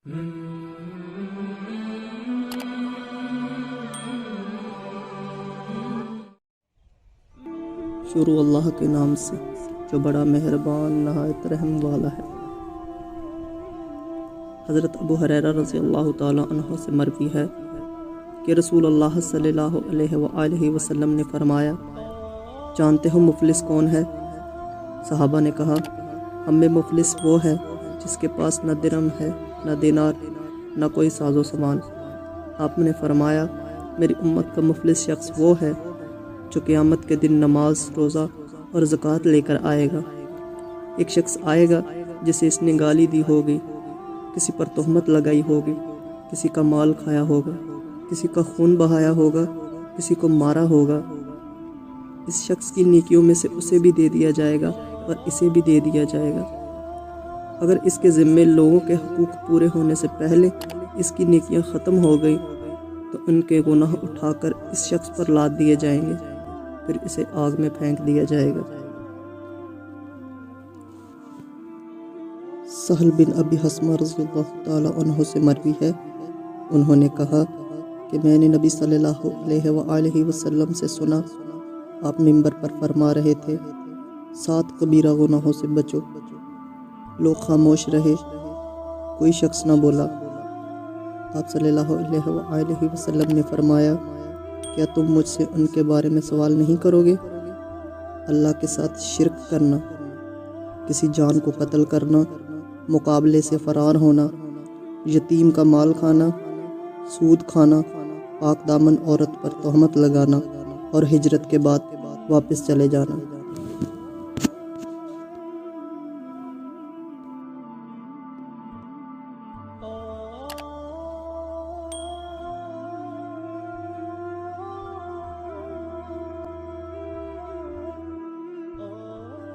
شروع اللہ کے نام سے جو بڑا مہربان نہایت رحم والا ہے۔ حضرت ابو ہریرہ رضی اللہ تعالی عنہ سے مروی ہے کہ رسول اللہ صلی اللہ علیہ وآلہ وسلم نے فرمایا، جانتے ہو مفلس کون ہے؟ صحابہ نے کہا، ہم میں مفلس وہ ہے جس کے پاس نہ درہم ہے، نہ دینار، نہ کوئی ساز و سامان۔ آپ نے فرمایا، میری امت کا مفلس شخص وہ ہے جو قیامت کے دن نماز، روزہ اور زکوٰۃ لے کر آئے گا۔ ایک شخص آئے گا جسے اس نے گالی دی ہوگی، کسی پر تہمت لگائی ہوگی، کسی کا مال کھایا ہوگا، کسی کا خون بہایا ہوگا، کسی کو مارا ہوگا۔ اس شخص کی نیکیوں میں سے اسے بھی دے دیا جائے گا اور اسے بھی دے دیا جائے گا۔ اگر اس کے ذمے لوگوں کے حقوق پورے ہونے سے پہلے اس کی نیکیاں ختم ہو گئی تو ان کے گناہ اٹھا کر اس شخص پر لاد دیے جائیں گے، پھر اسے آگ میں پھینک دیا جائے گا۔ سہل بن ابی حثمہ رضی اللہ تعالی عنہ سے مروی ہے، انہوں نے کہا کہ میں نے نبی صلی اللہ علیہ وآلہ وسلم سے سنا، آپ منبر پر فرما رہے تھے، 7 کبیرہ گناہوں سے بچو۔ لوگ خاموش رہے، کوئی شخص نہ بولا۔ آپ صلی اللہ علیہ وآلہ وسلم نے فرمایا، کیا تم مجھ سے ان کے بارے میں سوال نہیں کرو گے؟ اللہ کے ساتھ شرک کرنا، کسی جان کو قتل کرنا، مقابلے سے فرار ہونا، یتیم کا مال کھانا، سود کھانا، پاک دامن عورت پر تہمت لگانا اور ہجرت کے بعد واپس چلے جانا۔